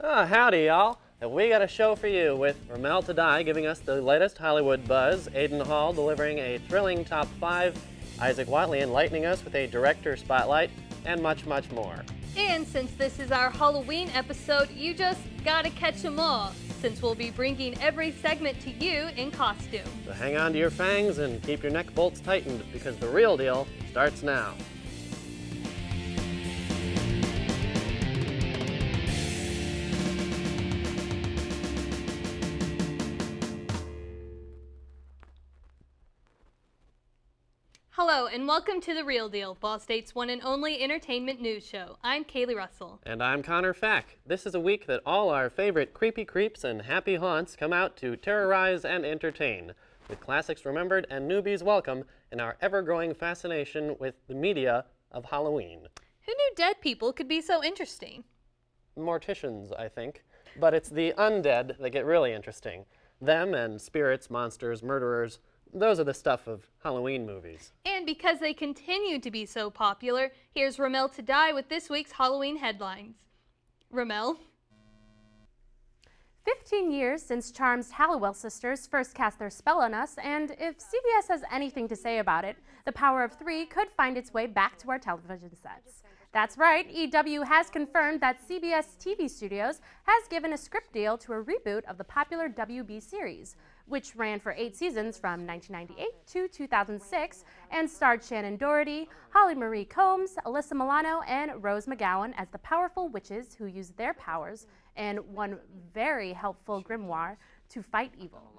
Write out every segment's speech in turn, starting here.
Howdy, y'all. And we got a show for you with Romelle Taday giving us the latest Hollywood buzz, Aidan Hall delivering a thrilling top 5, Isaac Whatley enlightening us with a director spotlight, and much, much more. And since this is our Halloween episode, you just gotta catch them all, since we'll be bringing every segment to you in costume. So hang on to your fangs and keep your neck bolts tightened, because the real deal starts now. Hello, and welcome to The Real Deal, Ball State's one and only entertainment news show. I'm Kaylee Russell. And I'm Connor Fack. This is a week that all our favorite creepy creeps and happy haunts come out to terrorize and entertain, with classics remembered and newbies welcome in our ever-growing fascination with the media of Halloween. Who knew dead people could be so interesting? Morticians, I think. But it's the undead that get really interesting. Them and spirits, monsters, murderers. Those are the stuff of Halloween movies. And because they continue to be so popular, here's Romelle Taday with this week's Halloween headlines. Romelle? 15 years since Charm's Halliwell sisters first cast their spell on us, and if CBS has anything to say about it, The Power of Three could find its way back to our television sets. That's right, EW has confirmed that CBS TV Studios has given a script deal to a reboot of the popular WB series, which ran for 8 seasons from 1998 to 2006 and starred Shannon Doherty, Holly Marie Combs, Alyssa Milano, and Rose McGowan as the powerful witches who use their powers and one very helpful grimoire to fight evil.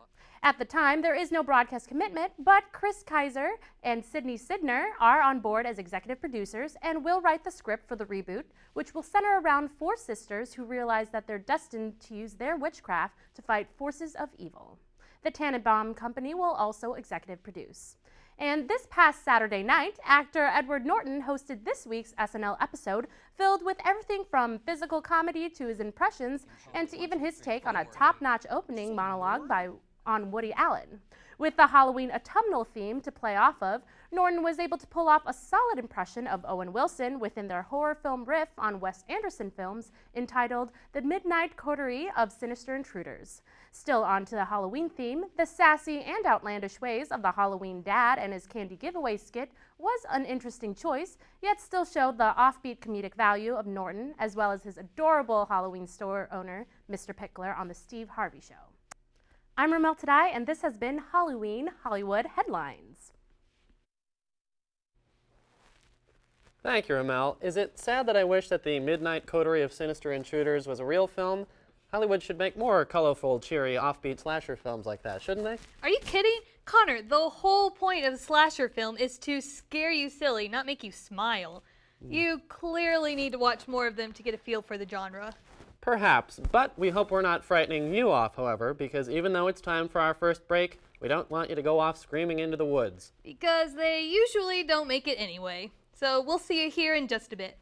At the time, there is no broadcast commitment, but Chris Kaiser and Sydney Sidner are on board as executive producers and will write the script for the reboot, which will center around 4 sisters who realize that they're destined to use their witchcraft to fight forces of evil. The Tannenbaum Company will also executive produce. And this past Saturday night, actor Edward Norton hosted this week's SNL episode filled with everything from physical comedy to his impressions and to even his take on a top-notch opening monologue on Woody Allen. With the Halloween autumnal theme to play off of, Norton was able to pull off a solid impression of Owen Wilson within their horror film riff on Wes Anderson films entitled The Midnight Coterie of Sinister Intruders. Still on to the Halloween theme, the sassy and outlandish ways of the Halloween dad and his candy giveaway skit was an interesting choice, yet still showed the offbeat comedic value of Norton, as well as his adorable Halloween store owner, Mr. Pickler, on The Steve Harvey Show. I'm Romelle Taday, and this has been Halloween Hollywood Headlines. Thank you, Romelle. Is it sad that I wish that the Midnight Coterie of Sinister Intruders was a real film? Hollywood should make more colorful, cheery, offbeat slasher films like that, shouldn't they? Are you kidding? Connor, the whole point of a slasher film is to scare you silly, not make you smile. You clearly need to watch more of them to get a feel for the genre. Perhaps, but we hope we're not frightening you off, however, because even though it's time for our first break, we don't want you to go off screaming into the woods. Because they usually don't make it anyway. So we'll see you here in just a bit.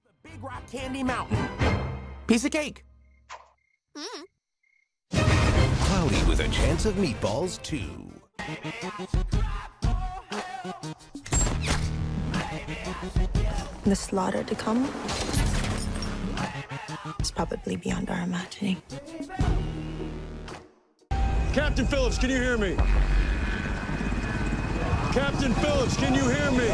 The Big Rock Candy Mountain. Piece of cake. Cloudy with a chance of meatballs, too. The slaughter to come is probably beyond our imagining. Captain Phillips, can you hear me? Captain Phillips, can you hear me?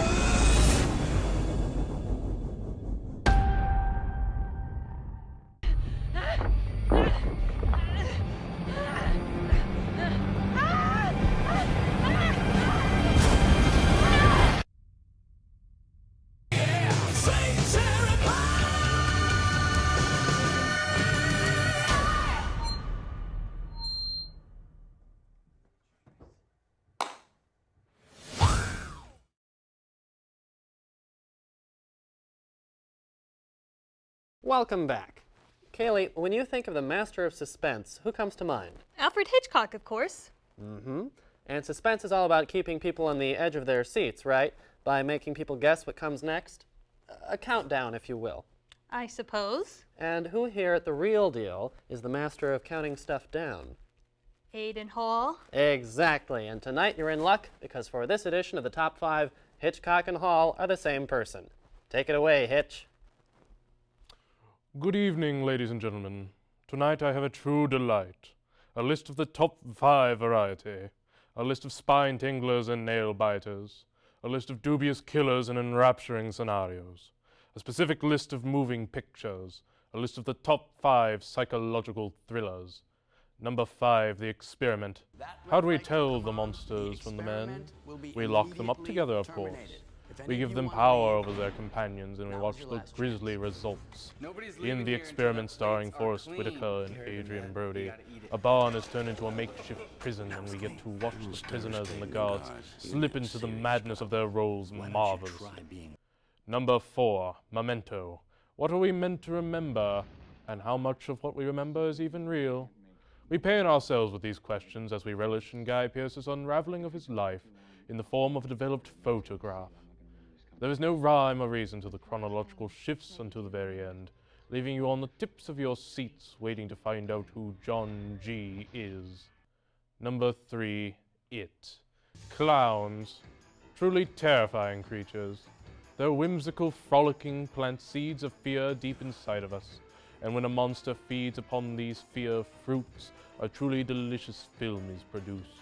Welcome back. Kaylee, when you think of the master of suspense, who comes to mind? Alfred Hitchcock, of course. Mm-hmm. And suspense is all about keeping people on the edge of their seats, right? By making people guess what comes next. A countdown, if you will. I suppose. And who here at The Real Deal is the master of counting stuff down? Aidan Hall. Exactly. And tonight you're in luck because for this edition of the Top 5 Hitchcock and Hall are the same person. Take it away, Hitch. Good evening, ladies and gentlemen. Tonight I have a true delight. A list of the top 5 variety. A list of spine tinglers and nail biters. A list of dubious killers and enrapturing scenarios. A specific list of moving pictures. A list of the top 5 psychological thrillers. Number 5, The Experiment. How do we tell the monsters from the men? We lock them up together, of course. We give them power over their companions, and we watch the grisly results. In The Experiment, starring Forrest Whitaker and Adrian Brody, a barn is turned into a makeshift prison, and we get to watch the prisoners and the guards slip into the madness of their roles marvelously. Number 4, Memento. What are we meant to remember, and how much of what we remember is even real? We pain ourselves with these questions as we relish in Guy Pearce's unraveling of his life in the form of a developed photograph. There is no rhyme or reason to the chronological shifts until the very end, leaving you on the tips of your seats waiting to find out who John G. is. Number 3, It. Clowns. Truly terrifying creatures. Their whimsical frolicking plant seeds of fear deep inside of us, and when a monster feeds upon these fear fruits, a truly delicious film is produced.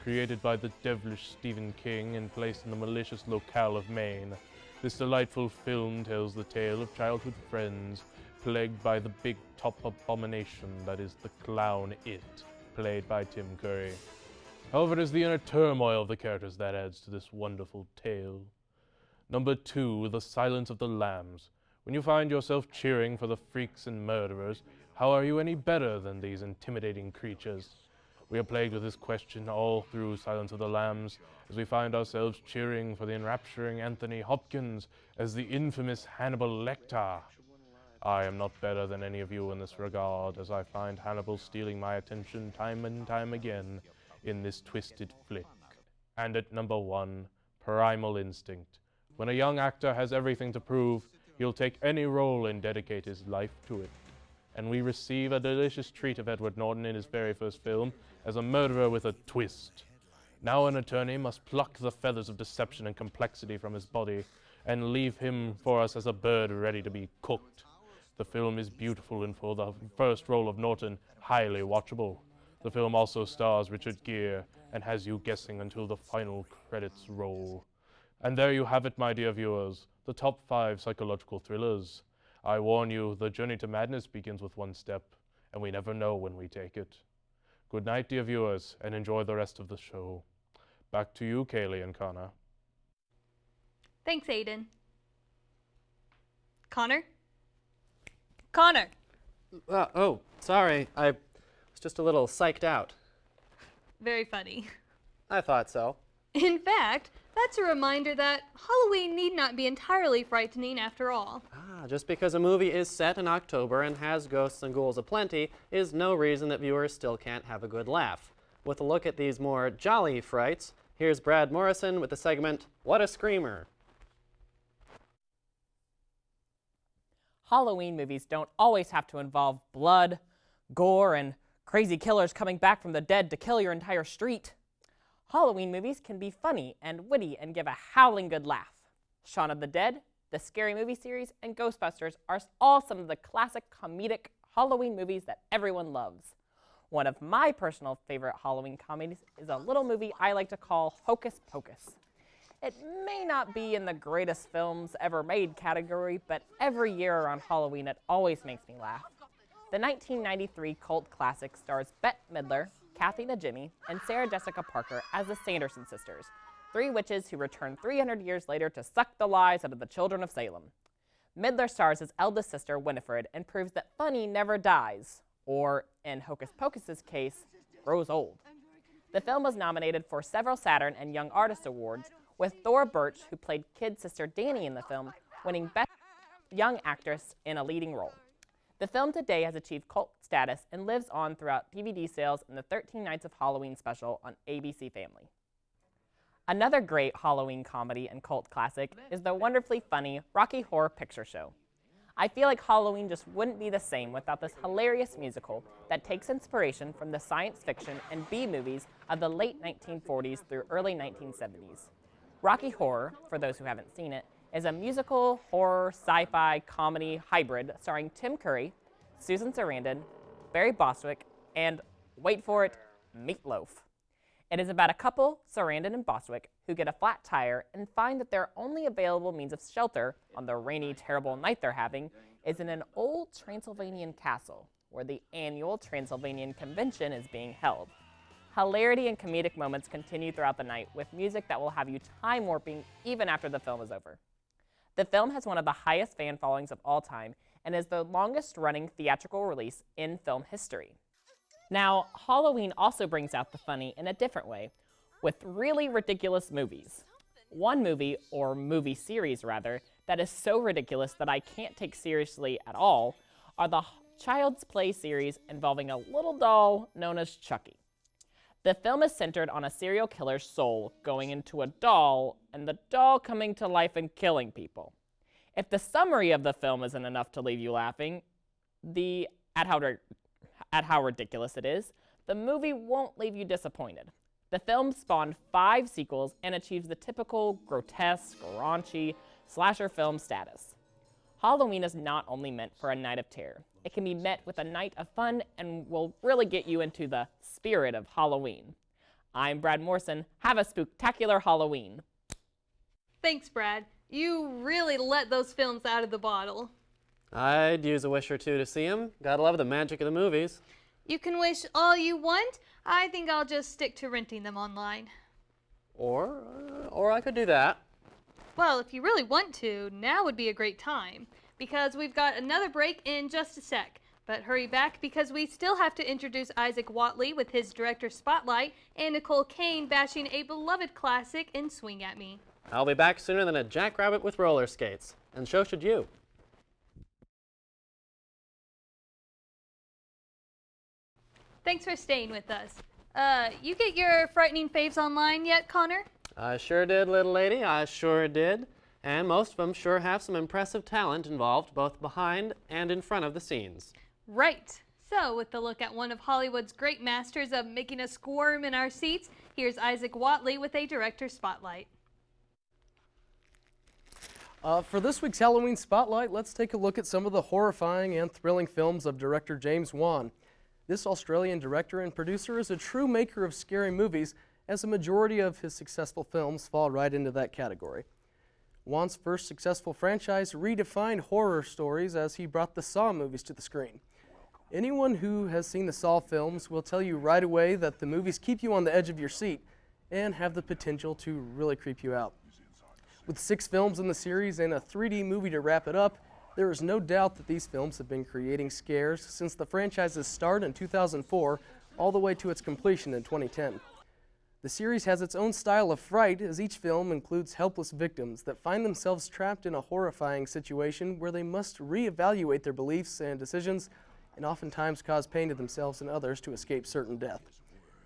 Created by the devilish Stephen King and placed in the malicious locale of Maine, this delightful film tells the tale of childhood friends plagued by the big top abomination that is the clown It, played by Tim Curry. However, it is the inner turmoil of the characters that adds to this wonderful tale. Number 2, The Silence of the Lambs. When you find yourself cheering for the freaks and murderers, how are you any better than these intimidating creatures? We are plagued with this question all through Silence of the Lambs, as we find ourselves cheering for the enrapturing Anthony Hopkins as the infamous Hannibal Lecter. I am not better than any of you in this regard, as I find Hannibal stealing my attention time and time again in this twisted flick. And at number 1, Primal Instinct. When a young actor has everything to prove, he'll take any role and dedicate his life to it. And we receive a delicious treat of Edward Norton in his very first film as a murderer with a twist. Now an attorney must pluck the feathers of deception and complexity from his body and leave him for us as a bird ready to be cooked. The film is beautiful and for the first role of Norton, highly watchable. The film also stars Richard Gere and has you guessing until the final credits roll. And there you have it, my dear viewers, the top 5 psychological thrillers. I warn you, the journey to madness begins with one step, and we never know when we take it. Good night, dear viewers, and enjoy the rest of the show. Back to you, Kaylee and Connor. Thanks, Aidan. Connor? Connor! Oh, sorry. I was just a little psyched out. Very funny. I thought so. In fact, that's a reminder that Halloween need not be entirely frightening after all. Just because a movie is set in October and has ghosts and ghouls aplenty is no reason that viewers still can't have a good laugh. With a look at these more jolly frights, here's Brad Morrison with the segment, What a Screamer. Halloween movies don't always have to involve blood, gore, and crazy killers coming back from the dead to kill your entire street. Halloween movies can be funny and witty and give a howling good laugh. Shaun of the Dead, the Scary Movie series, and Ghostbusters are all some of the classic comedic Halloween movies that everyone loves. One of my personal favorite Halloween comedies is a little movie I like to call Hocus Pocus. It may not be in the greatest films ever made category, but every year around Halloween it always makes me laugh. The 1993 cult classic stars Bette Midler, Kathy Najimy, and Sarah Jessica Parker as the Sanderson sisters, 3 witches who return 300 years later to suck the lives out of the children of Salem. Midler stars as eldest sister Winifred and proves that funny never dies, or, in Hocus Pocus's case, grows old. The film was nominated for several Saturn and Young Artist Awards, with Thora Birch, who played kid sister Danny in the film, winning Best Young Actress in a leading role. The film today has achieved cult status and lives on throughout DVD sales in the 13 Nights of Halloween special on ABC Family. Another great Halloween comedy and cult classic is the wonderfully funny Rocky Horror Picture Show. I feel like Halloween just wouldn't be the same without this hilarious musical that takes inspiration from the science fiction and B movies of the late 1940s through early 1970s. Rocky Horror, for those who haven't seen it, is a musical, horror, sci-fi, comedy hybrid starring Tim Curry, Susan Sarandon, Barry Bostwick, and, wait for it, Meatloaf. It is about a couple, Sarandon and Bostwick, who get a flat tire and find that their only available means of shelter on the rainy, terrible night they're having is in an old Transylvanian castle, where the annual Transylvanian Convention is being held. Hilarity and comedic moments continue throughout the night with music that will have you time warping even after the film is over. The film has one of the highest fan followings of all time and is the longest running theatrical release in film history. Now, Halloween also brings out the funny in a different way, with really ridiculous movies. One movie, or movie series rather, that is so ridiculous that I can't take seriously at all are the Child's Play series involving a little doll known as Chucky. The film is centered on a serial killer's soul going into a doll, and the doll coming to life and killing people. If the summary of the film isn't enough to leave you laughing, at how ridiculous it is, the movie won't leave you disappointed. The film spawned 5 sequels and achieves the typical grotesque, raunchy, slasher film status. Halloween is not only meant for a night of terror. It can be met with a night of fun and will really get you into the spirit of Halloween. I'm Brad Morrison. Have a spooktacular Halloween. Thanks, Brad. You really let those films out of the bottle. I'd use a wish or two to see them. Gotta love the magic of the movies. You can wish all you want. I think I'll just stick to renting them online. Or I could do that. Well, if you really want to, now would be a great time, because we've got another break in just a sec. But hurry back, because we still have to introduce Isaac Whatley with his director spotlight and Nicole Kane bashing a beloved classic in Swing at Me. I'll be back sooner than a jackrabbit with roller skates. And so should you. Thanks for staying with us. You get your frightening faves online yet, Connor? I sure did, little lady, I sure did. And most of them sure have some impressive talent involved both behind and in front of the scenes. Right. So, with the look at one of Hollywood's great masters of making us squirm in our seats, here's Isaac Whatley with a director spotlight. For this week's Halloween Spotlight, let's take a look at some of the horrifying and thrilling films of director James Wan. This Australian director and producer is a true maker of scary movies, as a majority of his successful films fall right into that category. Wan's first successful franchise redefined horror stories as he brought the Saw movies to the screen. Anyone who has seen the Saw films will tell you right away that the movies keep you on the edge of your seat and have the potential to really creep you out. With 6 films in the series and a 3D movie to wrap it up, there is no doubt that these films have been creating scares since the franchise's start in 2004 all the way to its completion in 2010. The series has its own style of fright, as each film includes helpless victims that find themselves trapped in a horrifying situation where they must reevaluate their beliefs and decisions and oftentimes cause pain to themselves and others to escape certain death.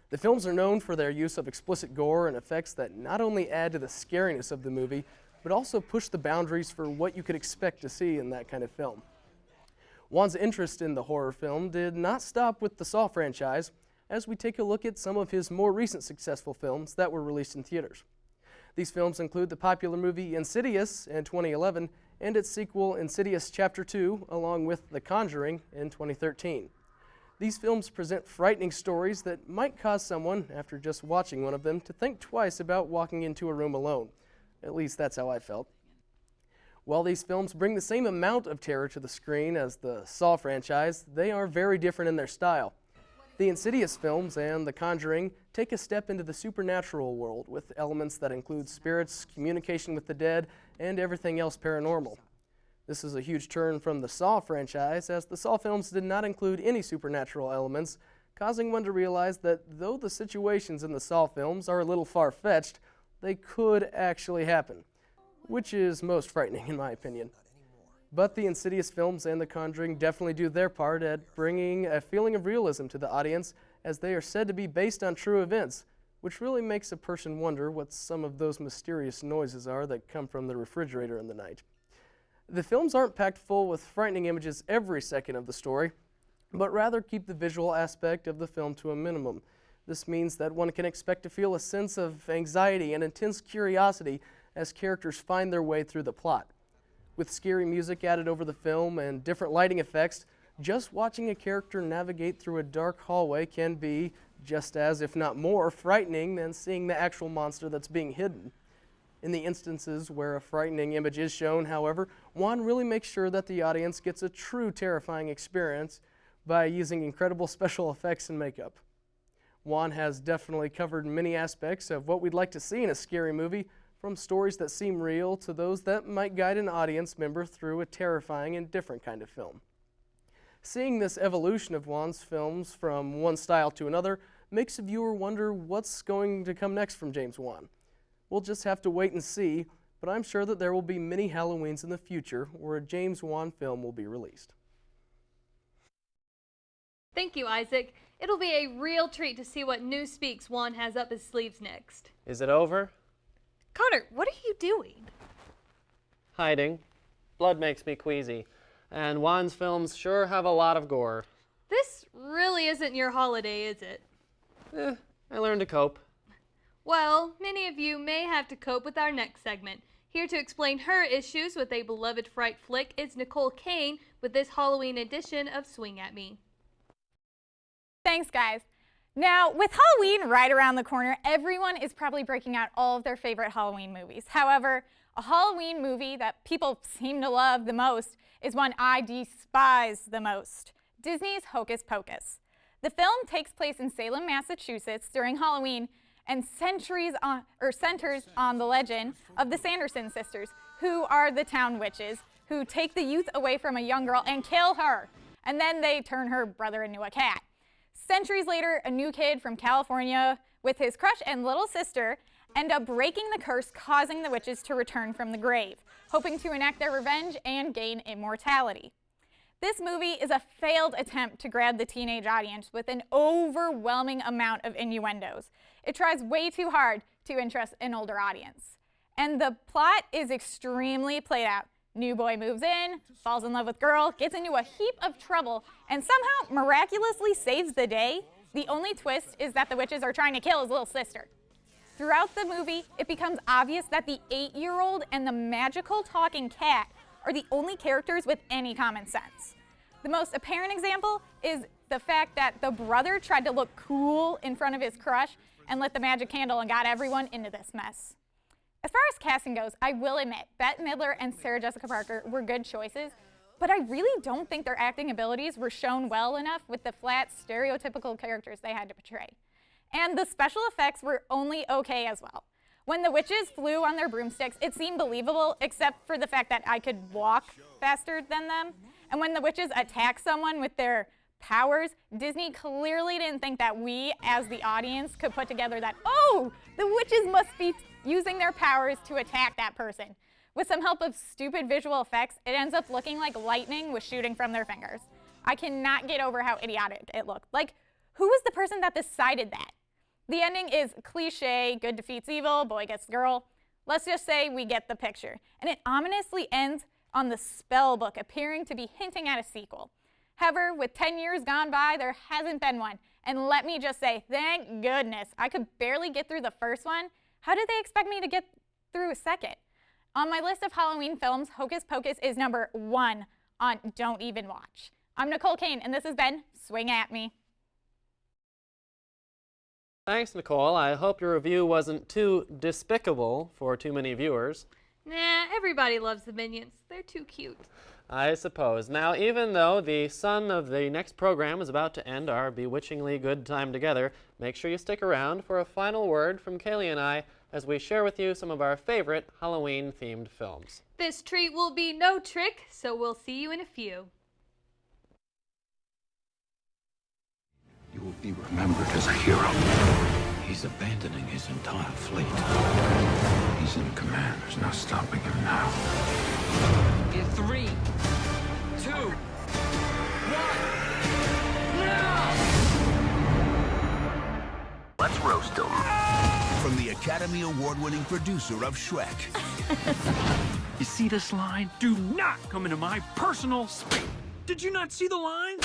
The films are known for their use of explicit gore and effects that not only add to the scariness of the movie, but also push the boundaries for what you could expect to see in that kind of film. Wan's interest in the horror film did not stop with the Saw franchise, as we take a look at some of his more recent successful films that were released in theaters. These films include the popular movie Insidious in 2011 and its sequel Insidious Chapter 2, along with The Conjuring in 2013. These films present frightening stories that might cause someone, after just watching one of them, to think twice about walking into a room alone. At least that's how I felt. While these films bring the same amount of terror to the screen as the Saw franchise, they are very different in their style. The Insidious films and The Conjuring take a step into the supernatural world with elements that include spirits, communication with the dead, and everything else paranormal. This is a huge turn from the Saw franchise, as the Saw films did not include any supernatural elements, causing one to realize that though the situations in the Saw films are a little far-fetched, they could actually happen, which is most frightening in my opinion. But the Insidious films and The Conjuring definitely do their part at bringing a feeling of realism to the audience, as they are said to be based on true events, which really makes a person wonder what some of those mysterious noises are that come from the refrigerator in the night. The films aren't packed full with frightening images every second of the story, but rather keep the visual aspect of the film to a minimum, This means that one can expect to feel a sense of anxiety and intense curiosity as characters find their way through the plot. With scary music added over the film and different lighting effects, just watching a character navigate through a dark hallway can be just as, if not more, frightening than seeing the actual monster that's being hidden. In the instances where a frightening image is shown, however, Juan really makes sure that the audience gets a true terrifying experience by using incredible special effects and makeup. Juan has definitely covered many aspects of what we'd like to see in a scary movie, from stories that seem real to those that might guide an audience member through a terrifying and different kind of film. Seeing this evolution of Juan's films from one style to another makes a viewer wonder what's going to come next from James Wan. We'll just have to wait and see, but I'm sure that there will be many Halloweens in the future where a James Wan film will be released. Thank you, Isaac. It'll be a real treat to see what new speaks Juan has up his sleeves next. Is it over? Connor, what are you doing? Hiding. Blood makes me queasy. And Juan's films sure have a lot of gore. This really isn't your holiday, is it? I learned to cope. Well, many of you may have to cope with our next segment. Here to explain her issues with a beloved fright flick is Nicole Kane with this Halloween edition of Swing at Me. Thanks, guys. Now, with Halloween right around the corner, everyone is probably breaking out all of their favorite Halloween movies. However, a Halloween movie that people seem to love the most is one I despise the most: Disney's Hocus Pocus. The film takes place in Salem, Massachusetts during Halloween and centers on the legend of the Sanderson sisters, who are the town witches who take the youth away from a young girl and kill her, and then they turn her brother into a cat. Centuries later, a new kid from California with his crush and little sister end up breaking the curse, causing the witches to return from the grave, hoping to enact their revenge and gain immortality. This movie is a failed attempt to grab the teenage audience with an overwhelming amount of innuendos. It tries way too hard to interest an older audience. And the plot is extremely played out. New boy moves in, falls in love with girl, gets into a heap of trouble, and somehow miraculously saves the day. The only twist is that the witches are trying to kill his little sister. Throughout the movie, it becomes obvious that the 8-year-old and the magical talking cat are the only characters with any common sense. The most apparent example is the fact that the brother tried to look cool in front of his crush and lit the magic candle and got everyone into this mess. As far as casting goes, I will admit Bette Midler and Sarah Jessica Parker were good choices, but I really don't think their acting abilities were shown well enough with the flat, stereotypical characters they had to portray. And the special effects were only okay as well. When the witches flew on their broomsticks, it seemed believable, except for the fact that I could walk faster than them. And when the witches attacked someone with their powers, Disney clearly didn't think that we, as the audience, could put together that, oh, the witches must be using their powers to attack that person. With some help of stupid visual effects, it ends up looking like lightning was shooting from their fingers. I cannot get over how idiotic it looked. Like, who was the person that decided that? The ending is cliche, good defeats evil, boy gets girl. Let's just say we get the picture. And it ominously ends on the spell book appearing to be hinting at a sequel. However, with 10 years gone by, there hasn't been one. And let me just say, thank goodness. I could barely get through the first one. How did they expect me to get through a second? On my list of Halloween films, Hocus Pocus is number 1 on Don't Even Watch. I'm Nicole Kane, and this has been Swing at Me. Thanks, Nicole. I hope your review wasn't too despicable for too many viewers. Nah, everybody loves the Minions. They're too cute. I suppose. Now, even though the sun of the next program is about to end our bewitchingly good time together, make sure you stick around for a final word from Kaylee and I as we share with you some of our favorite Halloween-themed films. This treat will be no trick, so we'll see you in a few. You will be remembered as a hero. He's abandoning his entire fleet. He's in command. There's no stopping him now. In 3, 2, 1, now! Let's roast him. From the Academy Award-winning producer of Shrek. You see this line? Do not come into my personal space. Did you not see the line?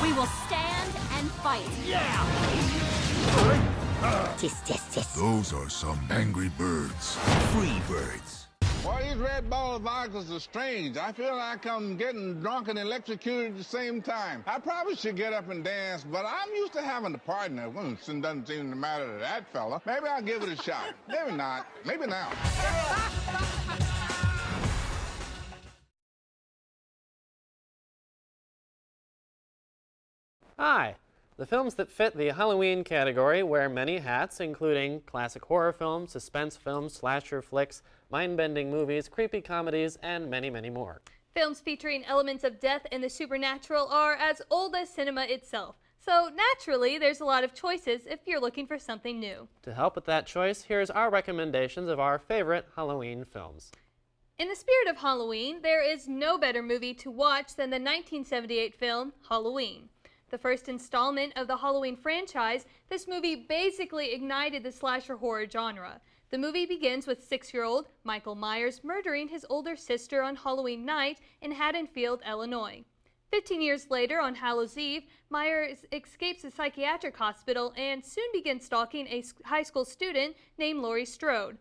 We will stand and fight. Yeah! Those are some angry birds. Free birds. Boy, these red ball of vodkas are strange. I feel like I'm getting drunk and electrocuted at the same time. I probably should get up and dance, but I'm used to having a partner. Well, it doesn't seem to matter to that fella. Maybe I'll give it a shot. Maybe not. Maybe now. Hi! The films that fit the Halloween category wear many hats, including classic horror films, suspense films, slasher flicks, mind-bending movies, creepy comedies, and many, many more. Films featuring elements of death and the supernatural are as old as cinema itself. So naturally, there's a lot of choices if you're looking for something new. To help with that choice, here's our recommendations of our favorite Halloween films. In the spirit of Halloween, there is no better movie to watch than the 1978 film Halloween. The first installment of the Halloween franchise, this movie basically ignited the slasher horror genre. The movie begins with 6-year-old Michael Myers murdering his older sister on Halloween night in Haddonfield, Illinois. 15 years later, on Hallows Eve, Myers escapes a psychiatric hospital and soon begins stalking a high school student named Laurie Strode.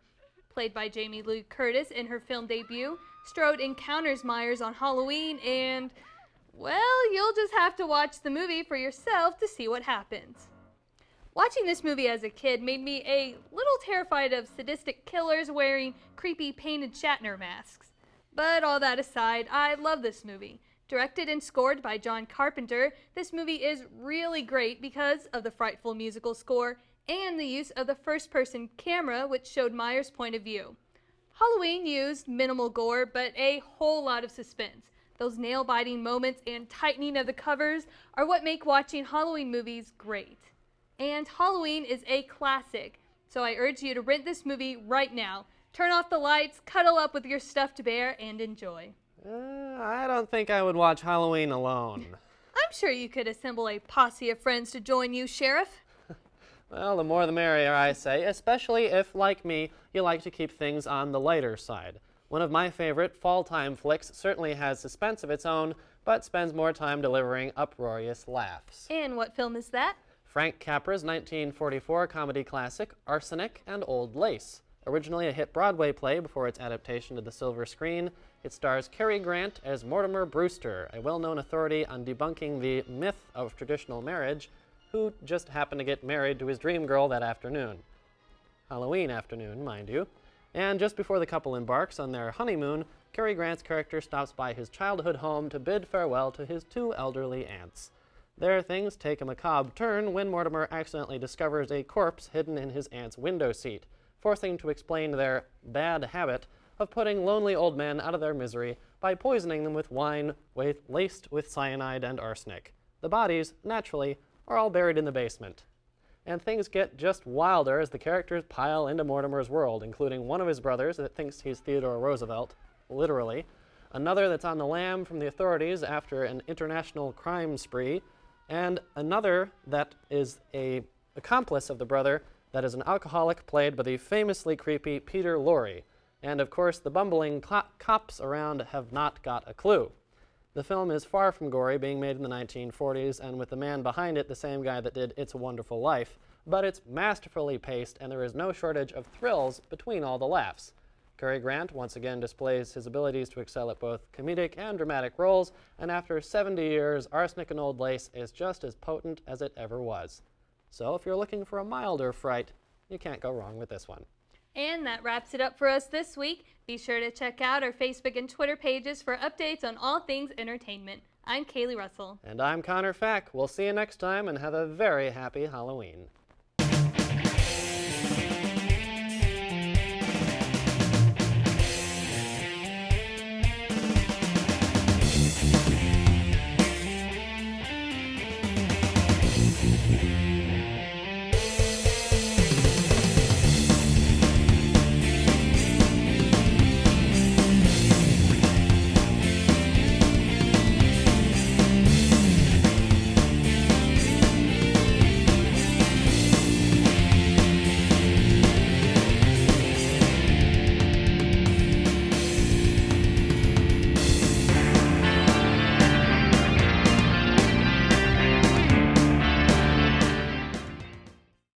Played by Jamie Lee Curtis in her film debut, Strode encounters Myers on Halloween and, well, you'll just have to watch the movie for yourself to see what happens. Watching this movie as a kid made me a little terrified of sadistic killers wearing creepy painted Shatner masks. But all that aside, I love this movie. Directed and scored by John Carpenter, this movie is really great because of the frightful musical score and the use of the first-person camera, which showed Myers' point of view. Halloween used minimal gore, but a whole lot of suspense. Those nail-biting moments and tightening of the covers are what make watching Halloween movies great. And Halloween is a classic, so I urge you to rent this movie right now. Turn off the lights, cuddle up with your stuffed bear, and enjoy. I don't think I would watch Halloween alone. I'm sure you could assemble a posse of friends to join you, Sheriff. Well, the more the merrier, I say, especially if, like me, you like to keep things on the lighter side. One of my favorite fall-time flicks certainly has suspense of its own, but spends more time delivering uproarious laughs. And what film is that? Frank Capra's 1944 comedy classic, Arsenic and Old Lace. Originally a hit Broadway play before its adaptation to the silver screen, it stars Cary Grant as Mortimer Brewster, a well-known authority on debunking the myth of traditional marriage, who just happened to get married to his dream girl that afternoon. Halloween afternoon, mind you. And just before the couple embarks on their honeymoon, Cary Grant's character stops by his childhood home to bid farewell to his 2 elderly aunts. There, things take a macabre turn when Mortimer accidentally discovers a corpse hidden in his aunt's window seat, forcing to explain their bad habit of putting lonely old men out of their misery by poisoning them with wine laced with cyanide and arsenic. The bodies, naturally, are all buried in the basement. And things get just wilder as the characters pile into Mortimer's world, including one of his brothers that thinks he's Theodore Roosevelt, literally, another that's on the lam from the authorities after an international crime spree, and another that is an accomplice of the brother that is an alcoholic played by the famously creepy Peter Lorre. And of course, the bumbling cops around have not got a clue. The film is far from gory, being made in the 1940s, and with the man behind it the same guy that did It's a Wonderful Life, but it's masterfully paced, and there is no shortage of thrills between all the laughs. Cary Grant once again displays his abilities to excel at both comedic and dramatic roles, and after 70 years, Arsenic and Old Lace is just as potent as it ever was. So if you're looking for a milder fright, you can't go wrong with this one. And that wraps it up for us this week. Be sure to check out our Facebook and Twitter pages for updates on all things entertainment. I'm Kaylee Russell. And I'm Connor Fack. We'll see you next time, and have a very happy Halloween.